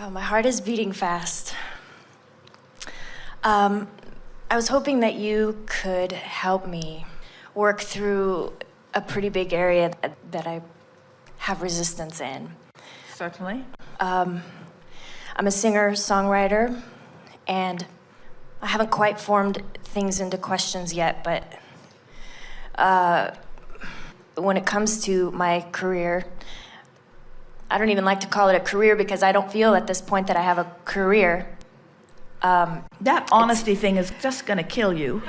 Wow, my heart is beating fast. I was hoping that you could help me work through a pretty big area that I have resistance in. Certainly. I'm a singer-songwriter, and I haven't quite formed things into questions yet, but when it comes to my career, I don't even like to call it a career because I don't feel at this point that I have a career. That honesty thing is just going to kill you.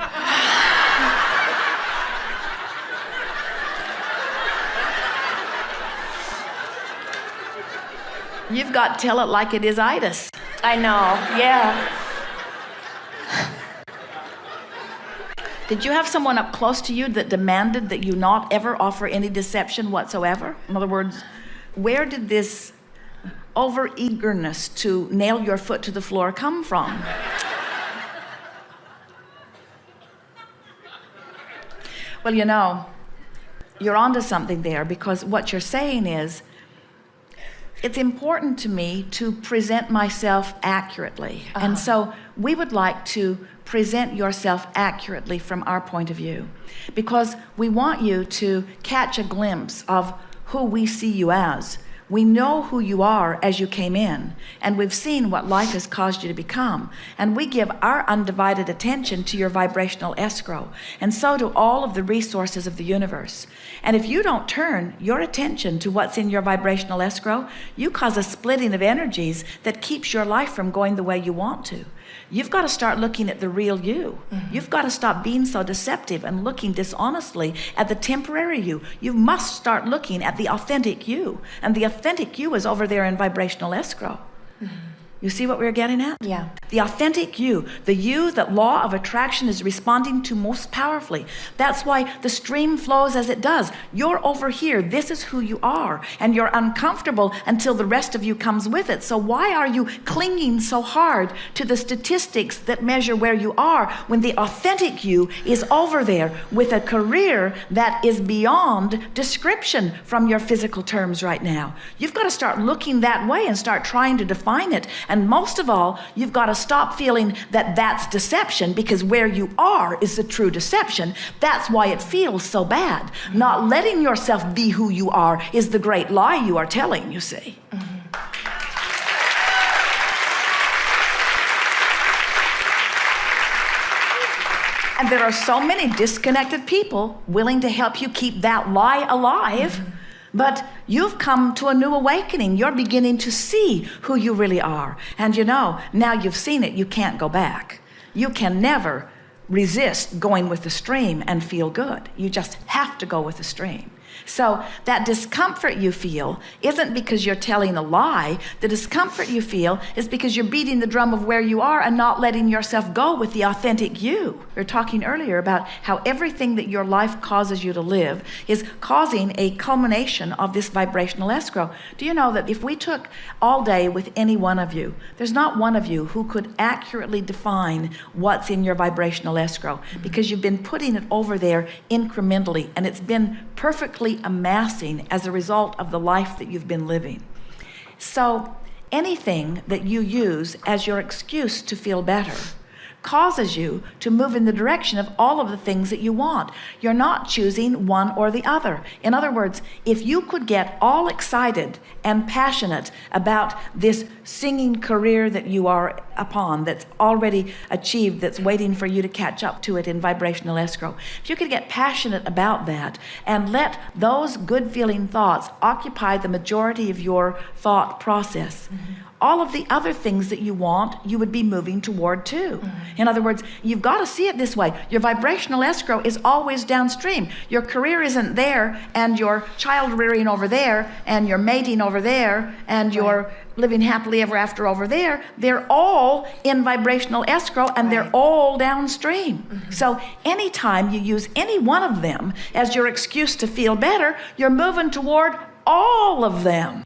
You've got to tell it like it is itis. I know, yeah. Did you have someone up close to you that demanded that you not ever offer any deception whatsoever? In other words, where did this over-eagerness to nail your foot to the floor come from? Well, you know, you're onto something there, because what you're saying is, it's important to me to present myself accurately. And so we would like to present yourself accurately from our point of view, because we want you to catch a glimpse of who we see you as. We know who you are as you came in, and we've seen what life has caused you to become, and we give our undivided attention to your vibrational escrow, and so do all of the resources of the universe. And if you don't turn your attention to what's in your vibrational escrow, you cause a splitting of energies that keeps your life from going the way you want to. You've got to start looking at the real you. You've got to stop being so deceptive and looking dishonestly at the temporary you. You must start looking at the authentic you. And the authentic you is over there in vibrational escrow. You see what we're getting at? Yeah. The authentic you, the you that law of attraction is responding to most powerfully. That's why the stream flows as it does. You're over here. This is who you are. And you're uncomfortable until the rest of you comes with it. So why are you clinging so hard to the statistics that measure where you are when the authentic you is over there with a career that is beyond description from your physical terms right now? You've got to start looking that way and start trying to define it. And most of all, you've got to stop feeling that that's deception, because where you are is the true deception. That's why it feels so bad. Not letting yourself be who you are is the great lie you are telling, you see. And there are so many disconnected people willing to help you keep that lie alive. But you've come to a new awakening. You're beginning to see who you really are. And you know, now you've seen it, you can't go back. You can never resist going with the stream and feel good. You just have to go with the stream. So that discomfort you feel isn't because you're telling a lie. The discomfort you feel is because you're beating the drum of where you are and not letting yourself go with the authentic you. We were talking earlier about how everything that your life causes you to live is causing a culmination of this vibrational escrow. Do you know that if we took all day with any one of you, there's not one of you who could accurately define what's in your vibrational escrow, because you've been putting it over there incrementally, and it's been perfectly amassing as a result of the life that you've been living. So anything that you use as your excuse to feel better causes you to move in the direction of all of the things that you want. You're not choosing one or the other. In other words, if you could get all excited and passionate about this singing career that you are upon, that's already achieved, that's waiting for you to catch up to it in vibrational escrow, if you could get passionate about that and let those good feeling thoughts occupy the majority of your thought process, all of the other things that you want, you would be moving toward too. In other words, you've got to see it this way. Your vibrational escrow is always downstream. Your career isn't there, and your child rearing over there, and your mating over there, and your living happily ever after over there. They're all in vibrational escrow, and they're all downstream. So anytime you use any one of them as your excuse to feel better, you're moving toward all of them.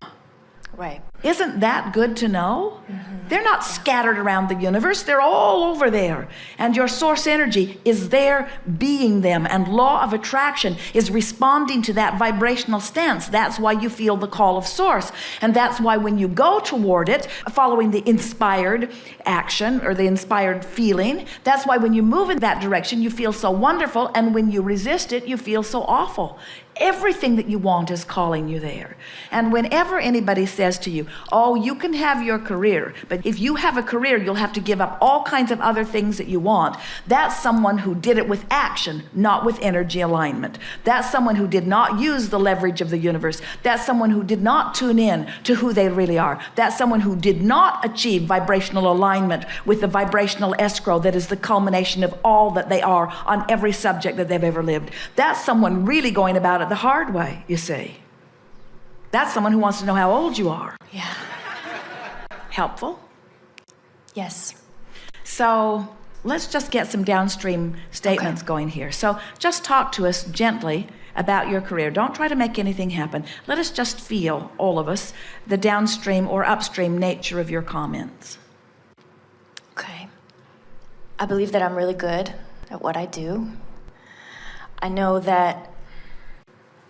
Right. Isn't that good to know? They're not scattered around the universe. They're all over there. And your source energy is there being them. And law of attraction is responding to that vibrational stance. That's why you feel the call of source. And that's why when you go toward it, following the inspired action or the inspired feeling, that's why when you move in that direction, you feel so wonderful. And when you resist it, you feel so awful. Everything that you want is calling you there. And whenever anybody says to you, oh, you can have your career, but if you have a career, you'll have to give up all kinds of other things that you want. That's someone who did it with action, not with energy alignment. That's someone who did not use the leverage of the universe. That's someone who did not tune in to who they really are. That's someone who did not achieve vibrational alignment with the vibrational escrow that is the culmination of all that they are on every subject that they've ever lived. That's someone really going about it the hard way, you see. That's someone who wants to know how old you are. Yeah. Helpful? Yes. So let's just get some downstream statements going here. So just talk to us gently about your career. Don't try to make anything happen. Let us just feel, all of us, the downstream or upstream nature of your comments. Okay. I believe that I'm really good at what I do. I know that...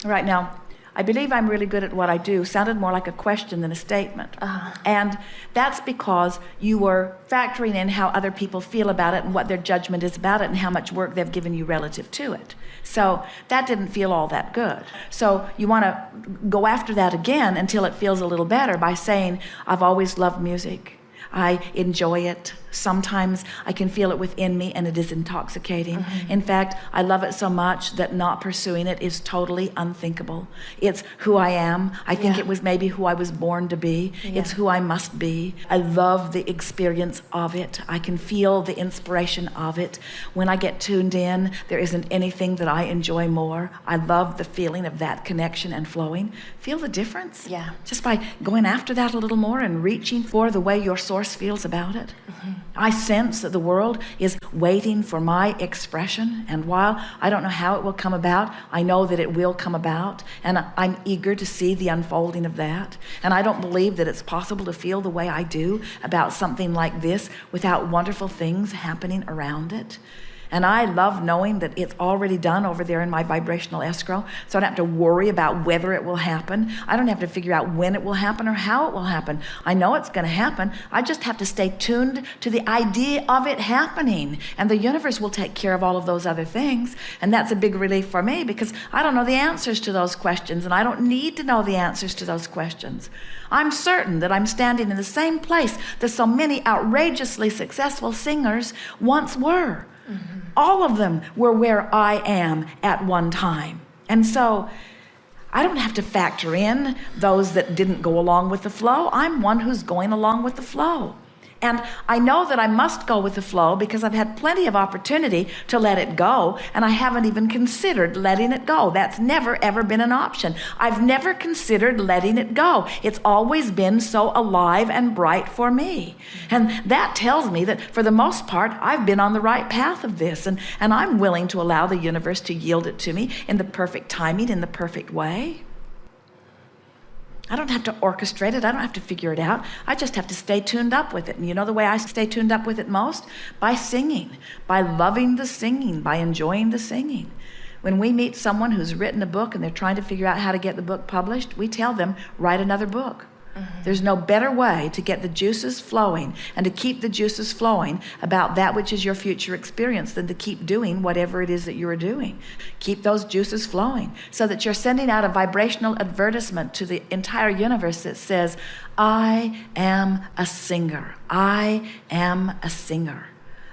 Right now, I believe I'm really good at what I do sounded more like a question than a statement. And that's because you were factoring in how other people feel about it and what their judgment is about it and how much work they've given you relative to it. So that didn't feel all that good. So you want to go after that again until it feels a little better by saying, I've always loved music. I enjoy it. Sometimes I can feel it within me and it is intoxicating. In fact, I love it so much that not pursuing it is totally unthinkable. It's who I am. I think it was maybe who I was born to be. It's who I must be. I love the experience of it. I can feel the inspiration of it. When I get tuned in, there isn't anything that I enjoy more. I love the feeling of that connection and flowing. Feel the difference? Yeah. Just by going after that a little more and reaching for the way your source feels about it. I sense that the world is waiting for my expression, and while I don't know how it will come about, I know that it will come about, and I'm eager to see the unfolding of that. And I don't believe that it's possible to feel the way I do about something like this without wonderful things happening around it. And I love knowing that it's already done over there in my vibrational escrow, so I don't have to worry about whether it will happen. I don't have to figure out when it will happen or how it will happen. I know it's going to happen. I just have to stay tuned to the idea of it happening, and the universe will take care of all of those other things. And that's a big relief for me because I don't know the answers to those questions, and I don't need to know the answers to those questions. I'm certain that I'm standing in the same place that so many outrageously successful singers once were. All of them were where I am at one time. And so I don't have to factor in those that didn't go along with the flow. I'm one who's going along with the flow. And I know that I must go with the flow because I've had plenty of opportunity to let it go, and I haven't even considered letting it go. That's never, ever been an option. I've never considered letting it go. It's always been so alive and bright for me. And that tells me that for the most part, I've been on the right path of this, and I'm willing to allow the universe to yield it to me in the perfect timing, in the perfect way. I don't have to orchestrate it. I don't have to figure it out. I just have to stay tuned up with it. And you know the way I stay tuned up with it most? By singing, by loving the singing, by enjoying the singing. When we meet someone who's written a book and they're trying to figure out how to get the book published, we tell them, write another book. There's no better way to get the juices flowing and to keep the juices flowing about that which is your future experience than to keep doing whatever it is that you are doing. Keep those juices flowing so that you're sending out a vibrational advertisement to the entire universe that says, I am a singer. I am a singer.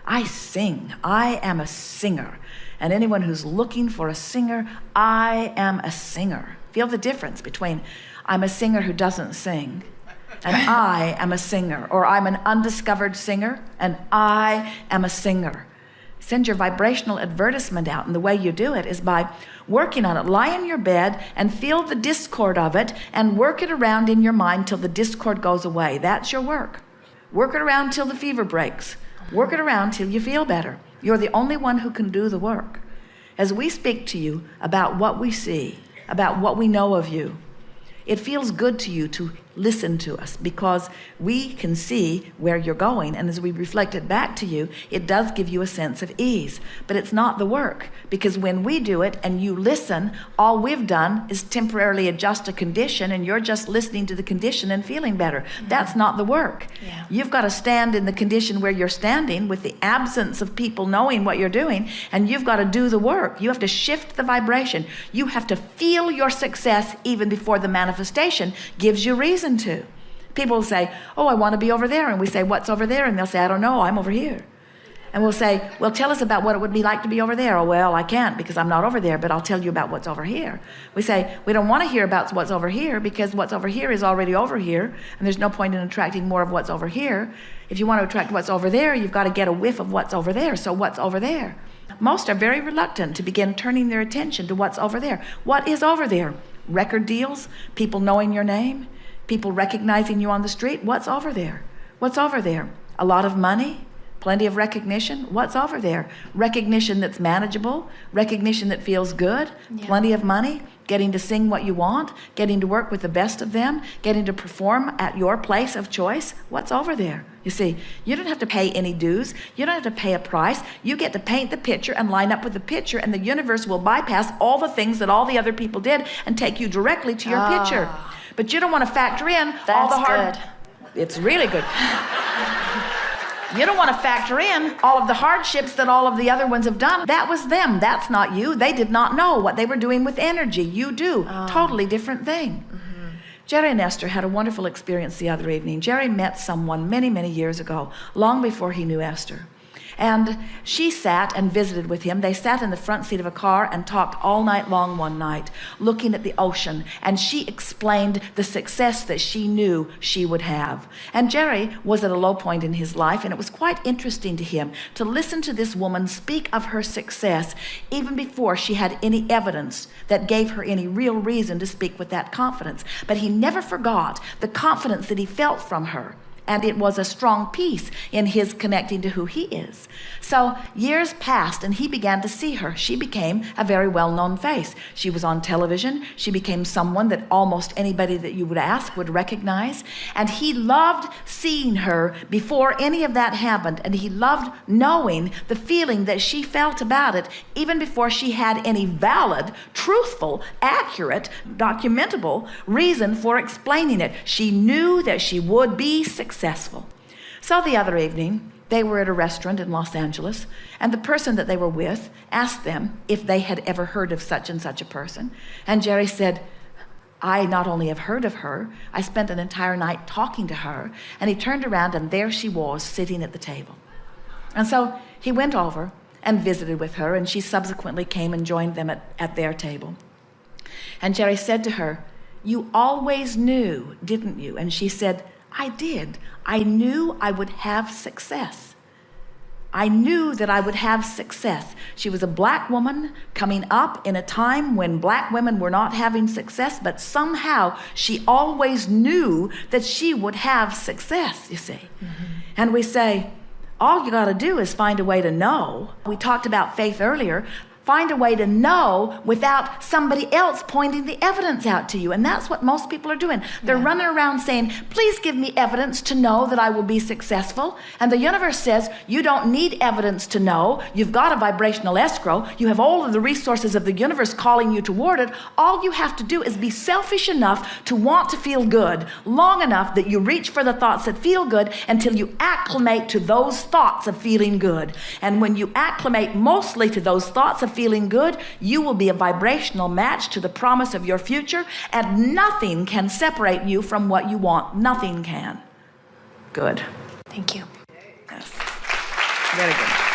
I sing. I am a singer. And anyone who's looking for a singer, I am a singer. Feel the difference between I'm a singer who doesn't sing, and I am a singer, or I'm an undiscovered singer, and I am a singer. Send your vibrational advertisement out, and the way you do it is by working on it. Lie in your bed and feel the discord of it, and work it around in your mind till the discord goes away. That's your work. Work it around till the fever breaks. Work it around till you feel better. You're the only one who can do the work. As we speak to you about what we see, about what we know of you, it feels good to you to listen to us, because we can see where you're going. And as we reflect it back to you, it does give you a sense of ease. But it's not the work, because when we do it and you listen, all we've done is temporarily adjust a condition, and you're just listening to the condition and feeling better. That's not the work. Yeah. You've got to stand in the condition where you're standing with the absence of people knowing what you're doing, and you've got to do the work. You have to shift the vibration. You have to feel your success even before the manifestation gives you reason to. People will say, oh, I want to be over there. And we say, what's over there? And they'll say, I don't know, I'm over here. And we'll say, well, tell us about what it would be like to be over there. Oh, well, I can't because I'm not over there, but I'll tell you about what's over here. We say, we don't want to hear about what's over here because what's over here is already over here, and there's no point in attracting more of what's over here. If you want to attract what's over there, you've got to get a whiff of what's over there. So what's over there? Most are very reluctant to begin turning their attention to what's over there. What is over there? Record deals, people knowing your name, people recognizing you on the street. What's over there? What's over there? A lot of money, plenty of recognition. What's over there? Recognition that's manageable, recognition that feels good, plenty of money, getting to sing what you want, getting to work with the best of them, getting to perform at your place of choice. What's over there? You see, you don't have to pay any dues. You don't have to pay a price. You get to paint the picture and line up with the picture, and the universe will bypass all the things that all the other people did and take you directly to your picture. But you don't want to factor in all the hard... Good. It's really good. You don't want to factor in all of the hardships that all of the other ones have done. That was them. That's not you. They did not know what they were doing with energy. You do. Totally different thing. Jerry and Esther had a wonderful experience the other evening. Jerry met someone many, many years ago, long before he knew Esther. And she sat and visited with him. They sat in the front seat of a car and talked all night long one night, looking at the ocean. And she explained the success that she knew she would have. And Jerry was at a low point in his life, and it was quite interesting to him to listen to this woman speak of her success even before she had any evidence that gave her any real reason to speak with that confidence. But he never forgot the confidence that he felt from her. And it was a strong piece in his connecting to who he is. So years passed, and he began to see her. She became a very well-known face. She was on television. She became someone that almost anybody that you would ask would recognize. And he loved seeing her before any of that happened. And he loved knowing the feeling that she felt about it, even before she had any valid, truthful, accurate, documentable reason for explaining it. She knew that she would be successful. So the other evening, they were at a restaurant in Los Angeles, and the person that they were with asked them if they had ever heard of such and such a person. And Jerry said, I not only have heard of her, I spent an entire night talking to her. And he turned around, and there she was sitting at the table. And so he went over and visited with her, and she subsequently came and joined them at their table. And Jerry said to her, you always knew, didn't you? And she said, I did. I knew I would have success. I knew that I would have success. She was a black woman coming up in a time when black women were not having success, but somehow she always knew that she would have success, you see. And we say, all you got to do is find a way to know. We talked about faith earlier. Find a way to know without somebody else pointing the evidence out to you. And that's what most people are doing. They're running around saying, please give me evidence to know that I will be successful. And the universe says, you don't need evidence to know. You've got a vibrational escrow. You have all of the resources of the universe calling you toward it. All you have to do is be selfish enough to want to feel good, long enough that you reach for the thoughts that feel good until you acclimate to those thoughts of feeling good. And when you acclimate mostly to those thoughts of feeling good, you will be a vibrational match to the promise of your future, and nothing can separate you from what you want. Nothing can. Good. Thank you. Yes. Very good.